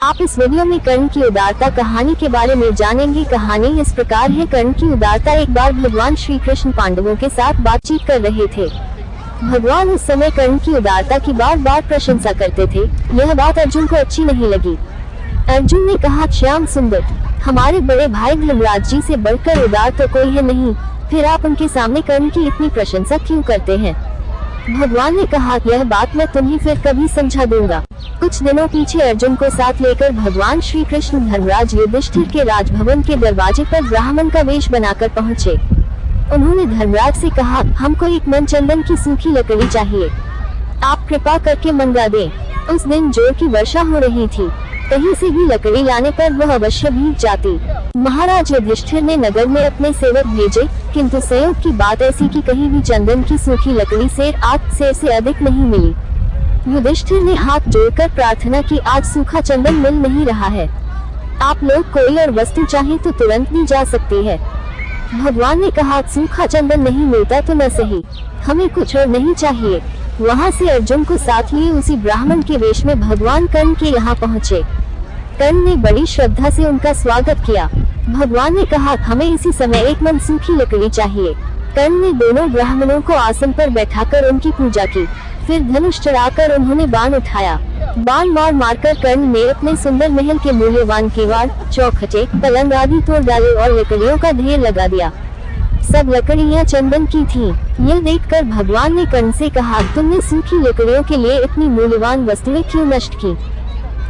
आप इस वीडियो में कर्ण की उदारता कहानी के बारे में जानेंगे। कहानी इस प्रकार है। कर्ण की उदारता। एक बार भगवान श्री कृष्ण पांडवों के साथ बातचीत कर रहे थे। भगवान उस समय कर्ण की उदारता की बार बार प्रशंसा करते थे। यह बात अर्जुन को अच्छी नहीं लगी। अर्जुन ने कहा, श्याम सुंदर, हमारे बड़े भाई धर्मराज जी से बढ़कर उदार तो कोई है नहीं, फिर आप उनके सामने कर्ण की इतनी प्रशंसा क्यों करते हैं? भगवान ने कहा, यह बात मैं तुम्हें फिर कभी समझा दूंगा। कुछ दिनों पीछे अर्जुन को साथ लेकर भगवान श्री कृष्ण धर्मराज युधिष्ठिर के राजभवन के दरवाजे पर ब्राह्मण का वेश बनाकर पहुँचे। उन्होंने धर्मराज से कहा, हमको एक मन चंदन की सूखी लकड़ी चाहिए, आप कृपा करके मंगा दें। उस दिन जोर की वर्षा हो रही थी, कहीं से भी लकड़ी लाने पर वह अवश्य भीग जाती। महाराज युधिष्ठिर ने नगर में अपने सेवक भेजे, किंतु संयोग की बात ऐसी कि कहीं भी चंदन की सूखी लकड़ी सेर से अधिक नहीं मिली। युधिष्ठिर ने हाथ जोड़कर प्रार्थना की, आज सूखा चंदन मिल नहीं रहा है, आप लोग कोई और वस्तु चाहे तो तुरंत दी जा सकती है। भगवान ने कहा, सूखा चंदन नहीं मिलता तो न सही, हमें कुछ और नहीं चाहिए। वहाँ से अर्जुन को साथ लिए उसी ब्राह्मण के वेश में भगवान कर्ण के यहाँ पहुँचे। कर्ण ने बड़ी श्रद्धा से उनका स्वागत किया। भगवान ने कहा, हमें इसी समय एक मन सूखी लकड़ी चाहिए। कर्ण ने दोनों ब्राह्मणों को आसन पर बैठाकर उनकी पूजा की, फिर धनुष चढ़ाकर उन्होंने बाण उठाया। बाण मारकर कर्ण ने अपने सुंदर महल के मूल्यवान किवाड़, चौखटे, पलंग आदि तोड़ डाले और लकड़ियों का ढेर लगा दिया। सब लकड़ियां चंदन की थीं। यह देखकर भगवान ने कर्ण से कहा, तुमने सूखी लकड़ियों के लिए इतनी मूल्यवान वस्तुएं क्यों नष्ट की?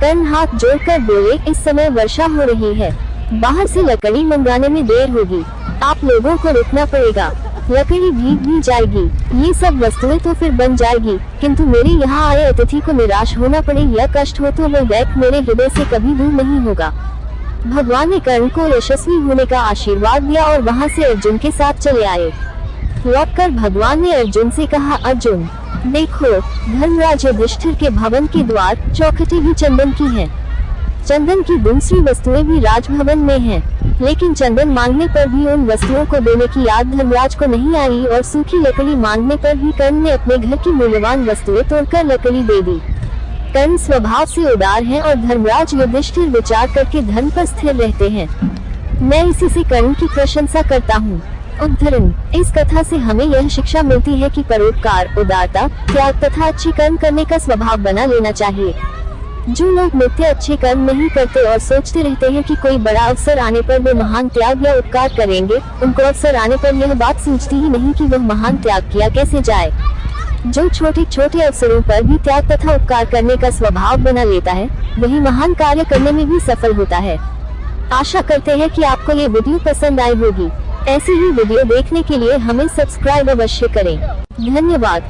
कर्ण हाथ जोड़कर बोले, इस समय वर्षा हो रही है, बाहर से लकड़ी मंगाने में देर होगी, आप लोगों को रुकना पड़ेगा, लकड़ी भीग भी जाएगी, ये सब वस्तुएं तो फिर बन जाएगी, किंतु मेरे यहाँ आए अतिथि को निराश होना पड़े या कष्ट हो तो वह दैत्य मेरे हृदय से कभी दूर नहीं होगा। भगवान ने कर्ण को यशस्वी होने का आशीर्वाद दिया और वहां से अर्जुन के साथ चले आए। लौटकर भगवान ने अर्जुन से कहा, अर्जुन देखो, धर्मराज युधिष्ठिर के भवन के द्वार, चौखटे भी चंदन की हैं। चंदन की दूसरी वस्तुएं भी राजभवन में हैं, लेकिन चंदन मांगने पर भी उन वस्तुओं को देने की याद धर्मराज को नहीं आई और सूखी लकड़ी मांगने पर भी कर्ण ने अपने घर की मूल्यवान वस्तुएं तोड़कर लकड़ी दे दी। कर्ण स्वभाव से उदार हैं और धर्मराज युधिष्ठिर विचार करके धर्म पर स्थिर रहते हैं। मैं इसी से कर्ण की प्रशंसा करता हूँ। उद्धरण। इस कथा से हमें यह शिक्षा मिलती है कि परोपकार, उदारता, त्याग तथा अच्छे कर्म करने का स्वभाव बना लेना चाहिए। जो लोग नित्य अच्छे कर्म नहीं करते और सोचते रहते हैं कि कोई बड़ा अवसर आने पर वे महान त्याग या उपकार करेंगे, उनको अवसर आने पर यह बात सूझती ही नहीं कि वह महान त्याग किया कैसे जाए। जो छोटे छोटे अवसरों पर भी त्याग तथा उपकार करने का स्वभाव बना लेता है, वही महान कार्य करने में भी सफल होता है। आशा करते हैं कि आपको ये वीडियो पसंद आई होगी। ऐसी ही वीडियो देखने के लिए हमें सब्सक्राइब अवश्य करें। धन्यवाद।